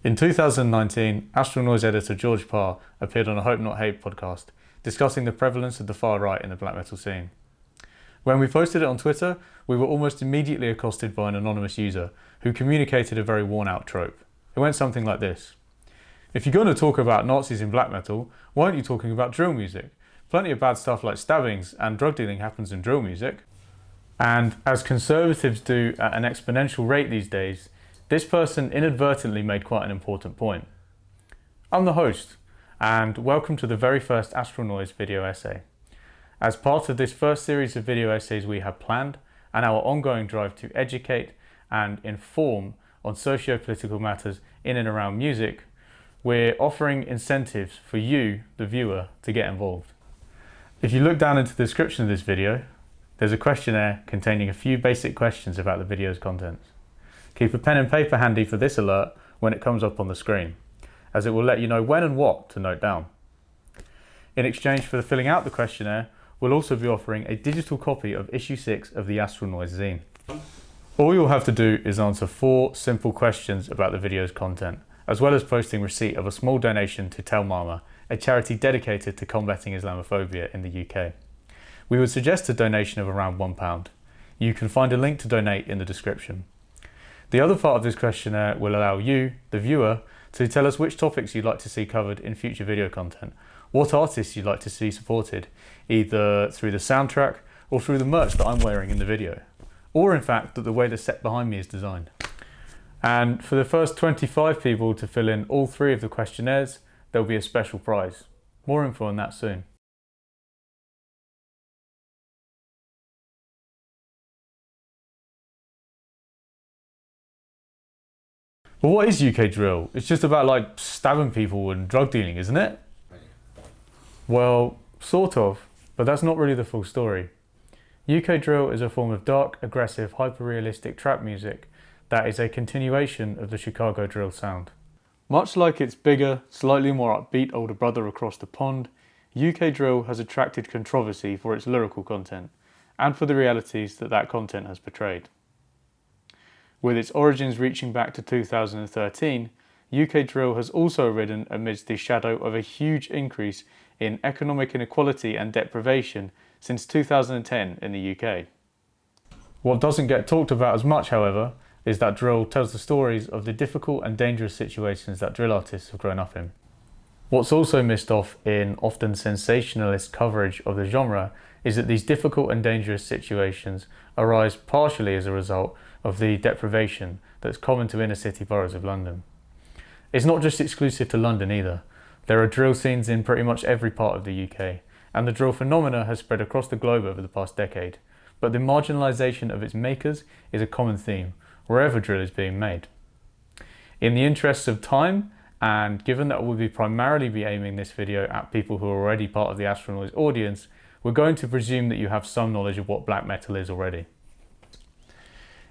In 2019, Astral Noise editor George Parr appeared on a Hope Not Hate podcast, discussing the prevalence of the far right in the black metal scene. When we posted it on Twitter, we were almost immediately accosted by an anonymous user who communicated a very worn-out trope. It went something like this: if you're going to talk about Nazis in black metal, why aren't you talking about drill music? Plenty of bad stuff like stabbings and drug dealing happens in drill music. And as conservatives do at an exponential rate these days, this person inadvertently made quite an important point. I'm the host, and welcome to the very first Astral Noise video essay. As part of this first series of video essays we have planned, and our ongoing drive to educate and inform on socio-political matters in and around music, we're offering incentives for you, the viewer, to get involved. If you look down into the description of this video, there's a questionnaire containing a few basic questions about the video's contents. Keep a pen and paper handy for this alert when it comes up on the screen, as it will let you know when and what to note down. In exchange for filling out the questionnaire, we'll also be offering a digital copy of issue 6 of the Astral Noise zine. All you'll have to do is answer 4 simple questions about the video's content, as well as posting receipt of a small donation to Tell Mama, a charity dedicated to combating Islamophobia in the UK. We would suggest a donation of around £1. You can find a link to donate in the description. The other part of this questionnaire will allow you, the viewer, to tell us which topics you'd like to see covered in future video content, what artists you'd like to see supported, either through the soundtrack or through the merch that I'm wearing in the video, or in fact the way the set behind me is designed. And for the first 25 people to fill in all 3 of the questionnaires, there'll be a special prize. More info on that soon. But what is UK drill? It's just about like stabbing people and drug dealing, isn't it? Well, sort of, but that's not really the full story. UK drill is a form of dark, aggressive, hyper-realistic trap music that is a continuation of the Chicago drill sound. Much like its bigger, slightly more upbeat older brother across the pond, UK drill has attracted controversy for its lyrical content and for the realities that that content has portrayed. With its origins reaching back to 2013, UK drill has also arisen amidst the shadow of a huge increase in economic inequality and deprivation since 2010 in the UK. What doesn't get talked about as much, however, is that drill tells the stories of the difficult and dangerous situations that drill artists have grown up in. What's also missed off in often sensationalist coverage of the genre is that these difficult and dangerous situations arise partially as a result of the deprivation that's common to inner city boroughs of London. It's not just exclusive to London either. There are drill scenes in pretty much every part of the UK, and the drill phenomena has spread across the globe over the past decade, but the marginalisation of its makers is a common theme, wherever drill is being made. In the interests of time, and given that we'll primarily be aiming this video at people who are already part of the Astral Noise audience, we're going to presume that you have some knowledge of what black metal is already.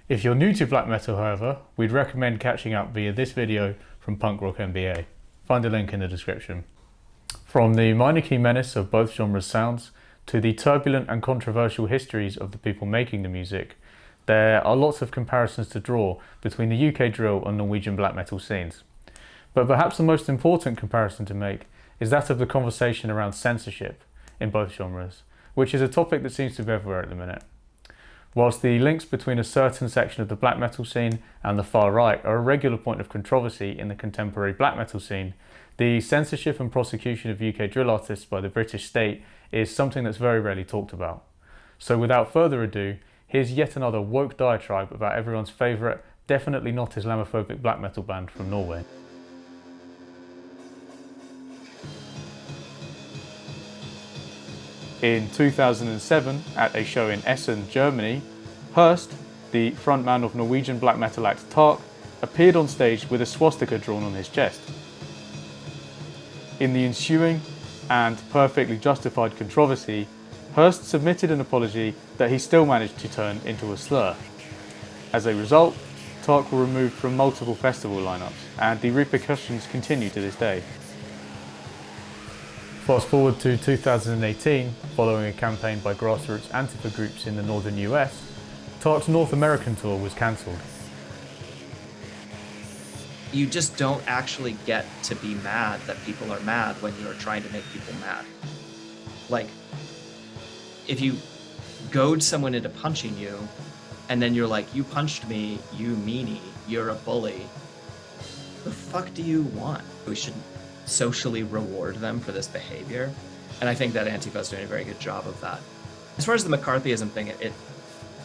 If you're new to black metal, however, we'd recommend catching up via this video from Punk Rock MBA. Find a link in the description. From the minor key menace of both genres' sounds to the turbulent and controversial histories of the people making the music, there are lots of comparisons to draw between the UK drill and Norwegian black metal scenes. But perhaps the most important comparison to make is that of the conversation around censorship in both genres, which is a topic that seems to be everywhere at the minute. Whilst the links between a certain section of the black metal scene and the far right are a regular point of controversy in the contemporary black metal scene, the censorship and prosecution of UK drill artists by the British state is something that's very rarely talked about. So without further ado, here's yet another woke diatribe about everyone's favourite, definitely not Islamophobic black metal band from Norway. In 2007, at a show in Essen, Germany, Hurst, the frontman of Norwegian black metal act Tark, appeared on stage with a swastika drawn on his chest. In the ensuing and perfectly justified controversy, Hurst submitted an apology that he still managed to turn into a slur. As a result, Tark were removed from multiple festival lineups, and the repercussions continue to this day. Fast forward to 2018, following a campaign by grassroots Antifa groups in the northern US, Tark's North American tour was cancelled. you just don't actually get to be mad that people are mad when you're trying to make people mad. Like, if you goad someone into punching you, and then you're like, you punched me, you meanie, you're a bully, the fuck do you want? We should socially reward them for this behavior. And I think that Antifa is doing a very good job of that. As far as the McCarthyism thing,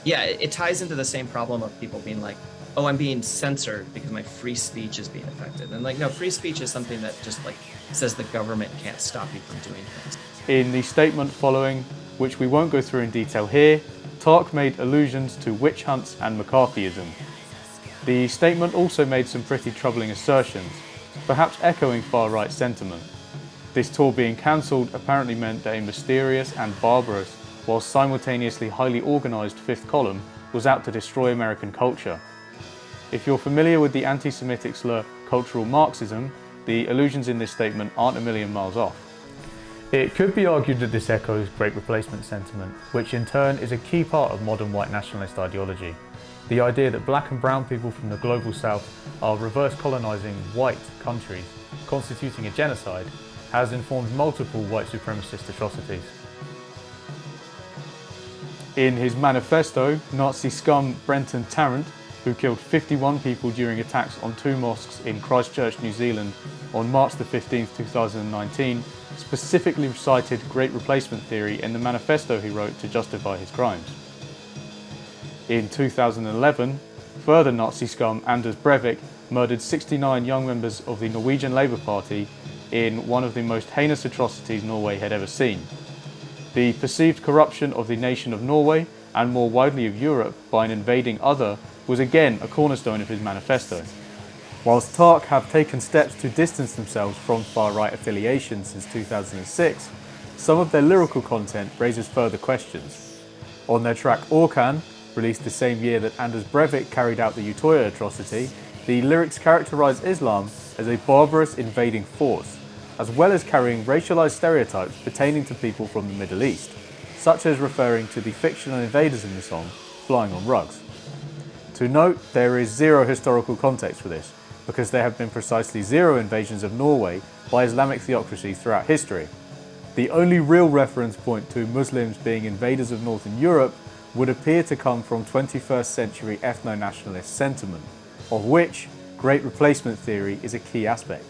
it ties into the same problem of people being like, oh, I'm being censored because my free speech is being affected. And like, no, free speech is something that just like says the government can't stop you from doing things. In the statement following, which we won't go through in detail here, TARC made allusions to witch hunts and McCarthyism. The statement also made some pretty troubling assertions, perhaps echoing far-right sentiment. This tour being cancelled apparently meant that a mysterious and barbarous, whilst simultaneously highly organised fifth column was out to destroy American culture. If you're familiar with the anti-Semitic slur cultural Marxism, the allusions in this statement aren't a million miles off. It could be argued that this echoes Great Replacement sentiment, which in turn is a key part of modern white nationalist ideology. The idea that black and brown people from the global south are reverse colonising white countries, constituting a genocide, has informed multiple white supremacist atrocities. In his manifesto, Nazi scum Brenton Tarrant, who killed 51 people during attacks on 2 mosques in Christchurch, New Zealand on March 15, 2019, specifically recited Great Replacement theory in the manifesto he wrote to justify his crimes. In 2011, further Nazi scum Anders Breivik murdered 69 young members of the Norwegian Labour Party in one of the most heinous atrocities Norway had ever seen. The perceived corruption of the nation of Norway, and more widely of Europe, by an invading other was again a cornerstone of his manifesto. Whilst TARC have taken steps to distance themselves from far-right affiliation since 2006, some of their lyrical content raises further questions. On their track Orkan, released the same year that Anders Breivik carried out the Utoya atrocity, the lyrics characterise Islam as a barbarous invading force, as well as carrying racialised stereotypes pertaining to people from the Middle East, such as referring to the fictional invaders in the song flying on rugs. To note, there is zero historical context for this, because there have been precisely 0 invasions of Norway by Islamic theocracy throughout history. The only real reference point to Muslims being invaders of Northern Europe would appear to come from 21st century ethno-nationalist sentiment, of which Great Replacement theory is a key aspect.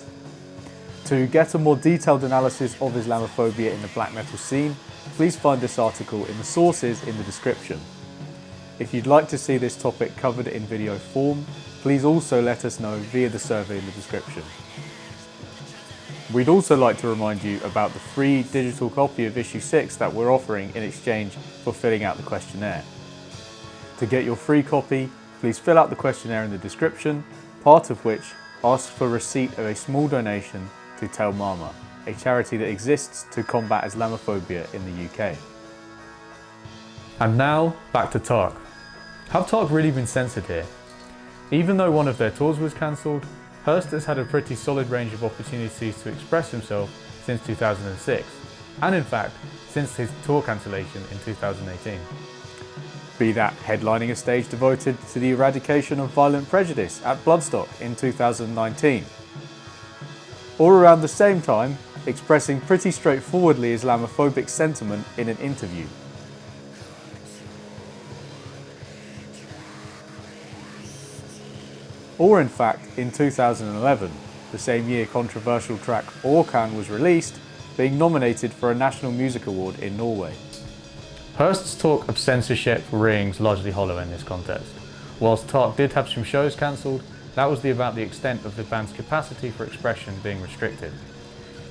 To get a more detailed analysis of Islamophobia in the black metal scene, please find this article in the sources in the description. If you'd like to see this topic covered in video form, please also let us know via the survey in the description. We'd also like to remind you about the free digital copy of issue 6 that we're offering in exchange for filling out the questionnaire. To get your free copy, please fill out the questionnaire in the description, part of which asks for receipt of a small donation to Tel Mama, a charity that exists to combat Islamophobia in the UK. And now, back to TARC. Have TARC really been censored here? Even though one of their tours was cancelled, Hurst has had a pretty solid range of opportunities to express himself since 2006, and in fact, since his tour cancellation in 2018. Be that headlining a stage devoted to the eradication of violent prejudice at Bloodstock in 2019, or around the same time, expressing pretty straightforwardly Islamophobic sentiment in an interview. Or in fact, in 2011, the same year controversial track Orkan was released, being nominated for a National Music Award in Norway. Hurst's talk of censorship rings largely hollow in this context. Whilst TARC did have some shows cancelled, that was about the extent of the band's capacity for expression being restricted.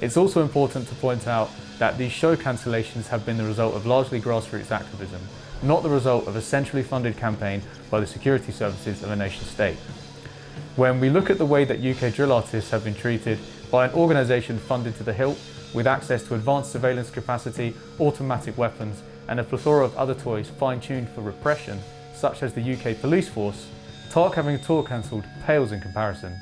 It's also important to point out that these show cancellations have been the result of largely grassroots activism, not the result of a centrally funded campaign by the security services of a nation state. When we look at the way that UK drill artists have been treated by an organisation funded to the hilt, with access to advanced surveillance capacity, automatic weapons, and a plethora of other toys fine-tuned for repression, such as the UK police force, TARC having a tour cancelled pales in comparison.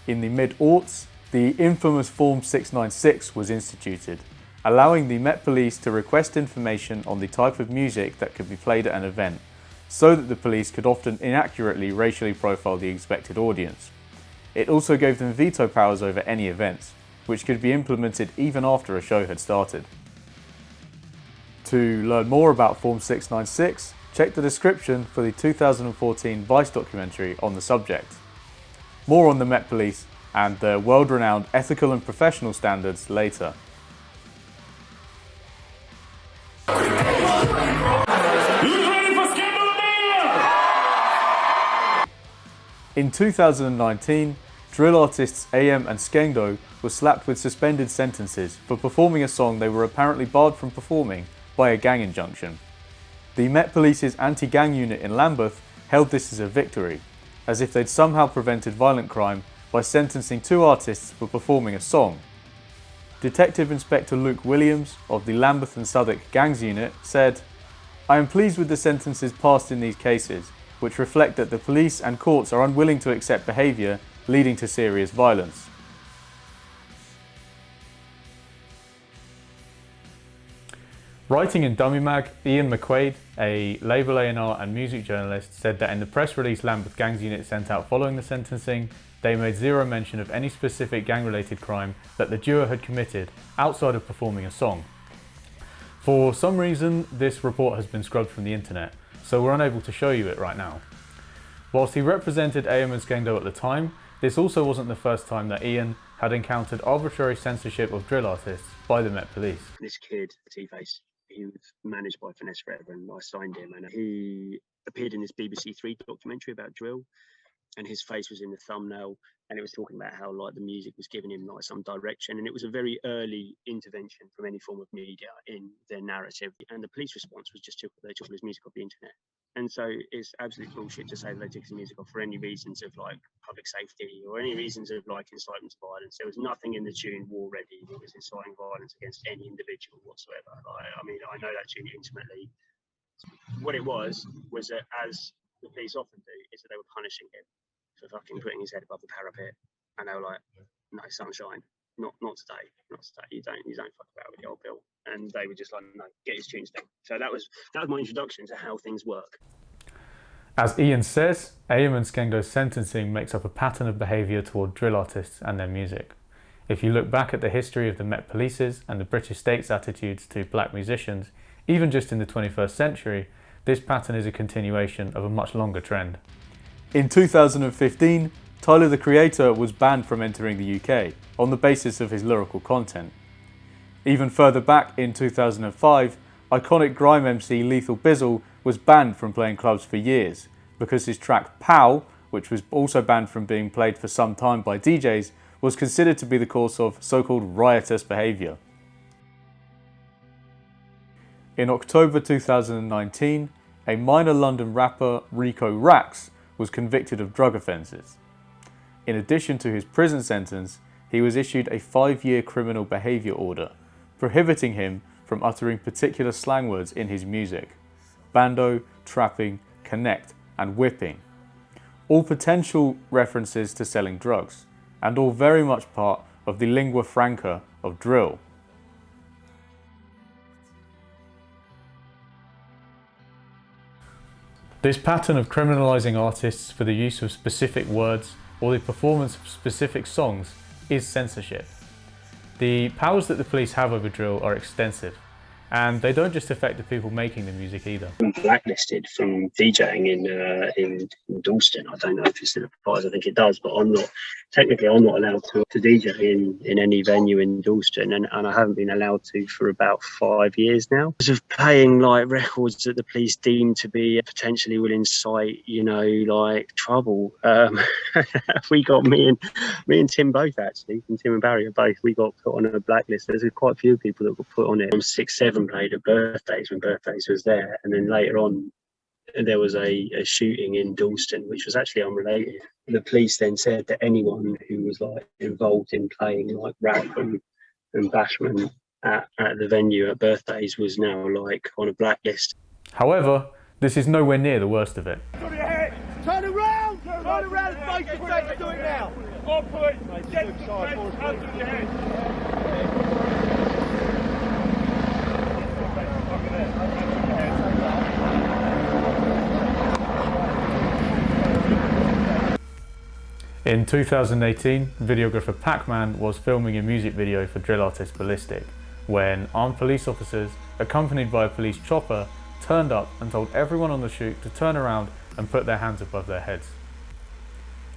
In the mid-aughts, the infamous Form 696 was instituted, allowing the Met Police to request information on the type of music that could be played at an event, so that the police could often inaccurately racially profile the expected audience. It also gave them veto powers over any events, which could be implemented even after a show had started. To learn more about Form 696, check the description for the 2014 Vice documentary on the subject. More on the Met Police and their world-renowned ethical and professional standards later. In 2019, drill artists AM and Skengdo were slapped with suspended sentences for performing a song they were apparently barred from performing by a gang injunction. The Met Police's anti-gang unit in Lambeth held this as a victory, as if they'd somehow prevented violent crime by sentencing two artists for performing a song. Detective Inspector Luke Williams of the Lambeth and Southwark Gangs Unit said, "I am pleased with the sentences passed in these cases, which reflect that the police and courts are unwilling to accept behaviour leading to serious violence." Writing in Dummy Mag, Ian McQuaid, a label A&R and music journalist, said that in the press release Lambeth Gangs Unit sent out following the sentencing, they made zero mention of any specific gang-related crime that the duo had committed outside of performing a song. For some reason, this report has been scrubbed from the internet, so we're unable to show you it right now. Whilst he represented AM and Skengdo at the time, this also wasn't the first time that Ian had encountered arbitrary censorship of drill artists by the Met Police. This kid, T-Face, he was managed by Finesse Forever, and I signed him, and he appeared in this BBC Three documentary about drill, and his face was in the thumbnail, and it was talking about how like the music was giving him like some direction, and it was a very early intervention from any form of media in their narrative, and the police response was just they took his music off the internet. And so it's absolute bullshit to say they took his music off for any reasons of like public safety or any reasons of like incitement to violence. There was nothing in the tune War Ready that was inciting violence against any individual whatsoever. Like, I mean, I know that tune intimately. What it was that, as the police often do, is that they were punishing him for fucking putting his head above the parapet, and they were like, "No, sunshine, not today, not today. You don't fuck about with the old Bill." And they were just like, "No, get his tunes down." So that was my introduction to how things work. As Ian says, AM and Skengdo's sentencing makes up a pattern of behaviour toward drill artists and their music. If you look back at the history of the Met Police's and the British state's attitudes to black musicians, even just in the 21st century, this pattern is a continuation of a much longer trend. In 2015, Tyler the Creator was banned from entering the UK on the basis of his lyrical content. Even further back in 2005, iconic grime MC Lethal Bizzle was banned from playing clubs for years because his track Pow, which was also banned from being played for some time by DJs, was considered to be the cause of so-called riotous behaviour. In October 2019, a minor London rapper, Rico Rax, was convicted of drug offences. In addition to his prison sentence, he was issued a 5-year criminal behaviour order, prohibiting him from uttering particular slang words in his music: bando, trapping, connect, and whipping. All potential references to selling drugs, and all very much part of the lingua franca of drill. This pattern of criminalising artists for the use of specific words or the performance of specific songs is censorship. The powers that the police have over drill are extensive, and they don't just affect the people making the music either. I'm blacklisted from DJing in Dalston. I don't know if it still applies. I think it does, but I'm not allowed to DJ in any venue in Dalston, and I haven't been allowed to for about 5 years now. Because of playing like records that the police deem to be potentially will incite, like trouble. We got me and Tim both actually, and Tim and Barry are both. We got put on a blacklist. There's quite a few people that got put on it. 6-7 played at Birthdays when Birthdays was there, and then later on there was a shooting in Dalston, which was actually unrelated. The police then said that anyone who was like involved in playing like rap and bashment at the venue at Birthdays was now like on a blacklist. However, this is nowhere near the worst of it. Turn around! Turn around and face the do it now! All police, get to the fence, hands on your head. In 2018, videographer Pac-Man was filming a music video for drill artist Ballistic when armed police officers, accompanied by a police chopper, turned up and told everyone on the shoot to turn around and put their hands above their heads.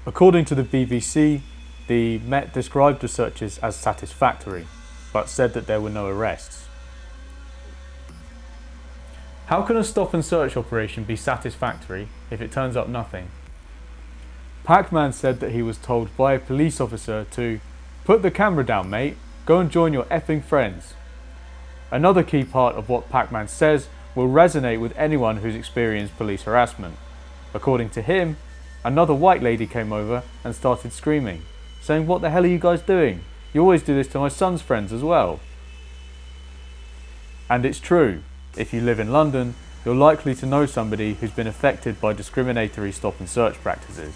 According to the BBC, the Met described the searches as satisfactory, but said that there were no arrests. How can a stop and search operation be satisfactory if it turns up nothing? Pac-Man said that he was told by a police officer to "Put the camera down, mate, go and join your effing friends." Another key part of what Pac-Man says will resonate with anyone who's experienced police harassment. According to him, another white lady came over and started screaming, saying, "What the hell are you guys doing? You always do this to my son's friends as well." And it's true, if you live in London, you're likely to know somebody who's been affected by discriminatory stop and search practices.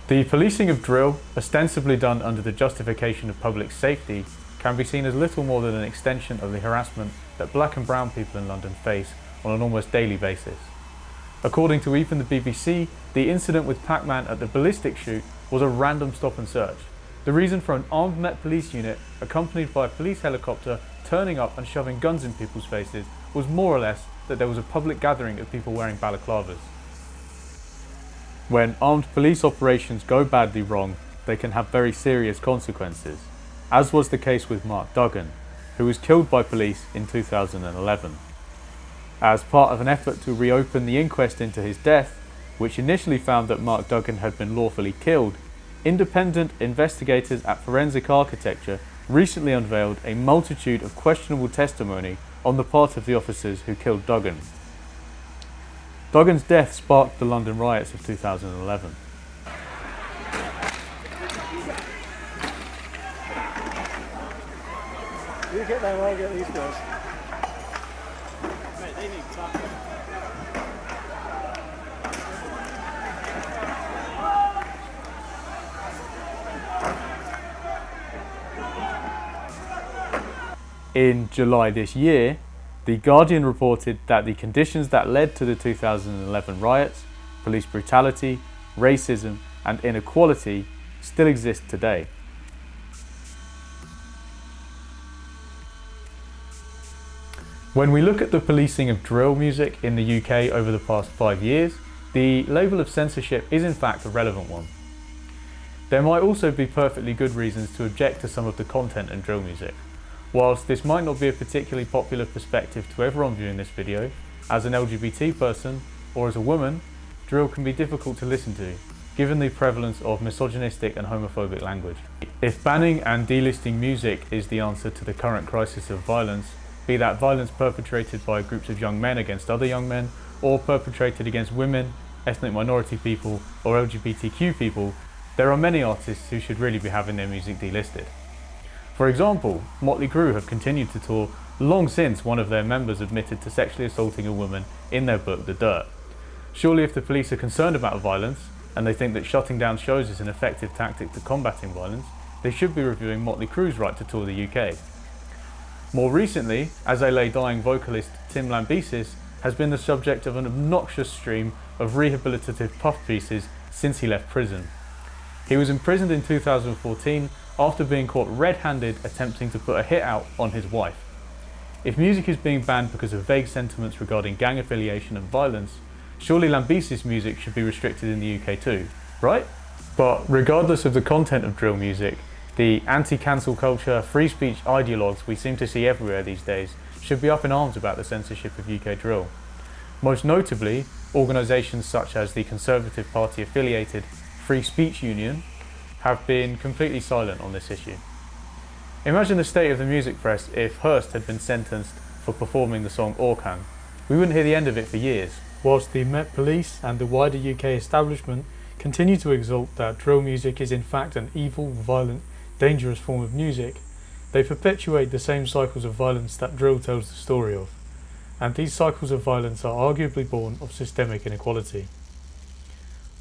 The policing of drill, ostensibly done under the justification of public safety, can be seen as little more than an extension of the harassment that black and brown people in London face on an almost daily basis. According to even the BBC, the incident with Pac-Man at the Ballistic shoot was a random stop and search. The reason for an armed Met police unit, accompanied by a police helicopter, turning up and shoving guns in people's faces was more or less that there was a public gathering of people wearing balaclavas. When armed police operations go badly wrong, they can have very serious consequences, as was the case with Mark Duggan, who was killed by police in 2011. As part of an effort to reopen the inquest into his death, which initially found that Mark Duggan had been lawfully killed, independent investigators at Forensic Architecture recently unveiled a multitude of questionable testimony on the part of the officers who killed Duggan. Duggan's death sparked the London riots of 2011. You get them, I'll get these guys. Mate, they need time. In July this year, The Guardian reported that the conditions that led to the 2011 riots, police brutality, racism and inequality still exist today. When we look at the policing of drill music in the UK over the past 5 years, the label of censorship is in fact a relevant one. There might also be perfectly good reasons to object to some of the content in drill music. Whilst this might not be a particularly popular perspective to everyone viewing this video, as an LGBT person or as a woman, drill can be difficult to listen to, given the prevalence of misogynistic and homophobic language. If banning and delisting music is the answer to the current crisis of violence, be that violence perpetrated by groups of young men against other young men, or perpetrated against women, ethnic minority people, or LGBTQ people, there are many artists who should really be having their music delisted. For example, Motley Crue have continued to tour long since one of their members admitted to sexually assaulting a woman in their book The Dirt. Surely if the police are concerned about violence, and they think that shutting down shows is an effective tactic to combating violence, they should be reviewing Motley Crue's right to tour the UK. More recently, As I Lay Dying vocalist Tim Lambesis has been the subject of an obnoxious stream of rehabilitative puff pieces since he left prison. He was imprisoned in 2014 after being caught red-handed attempting to put a hit out on his wife. If music is being banned because of vague sentiments regarding gang affiliation and violence, surely Lambesis music should be restricted in the UK too, right? But regardless of the content of drill music, the anti-cancel culture, free speech ideologues we seem to see everywhere these days should be up in arms about the censorship of UK drill. Most notably, organisations such as the Conservative Party affiliated Free Speech Union have been completely silent on this issue. Imagine the state of the music press if Hearst had been sentenced for performing the song Orkan. We wouldn't hear the end of it for years. Whilst the Met Police and the wider UK establishment continue to exalt that drill music is in fact an evil, violent, dangerous form of music, they perpetuate the same cycles of violence that drill tells the story of. And these cycles of violence are arguably born of systemic inequality.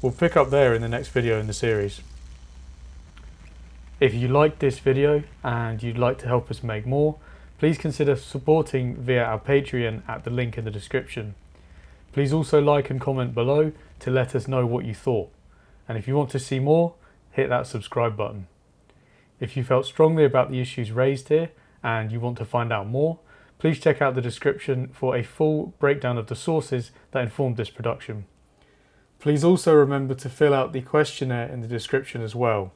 We'll pick up there in the next video in the series. If you liked this video and you'd like to help us make more, please consider supporting via our Patreon at the link in the description. Please also like and comment below to let us know what you thought. And if you want to see more, hit that subscribe button. If you felt strongly about the issues raised here and you want to find out more, please check out the description for a full breakdown of the sources that informed this production. Please also remember to fill out the questionnaire in the description as well.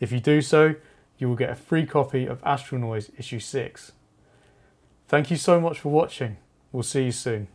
If you do so, you will get a free copy of Astral Noise issue 6. Thank you so much for watching. We'll see you soon.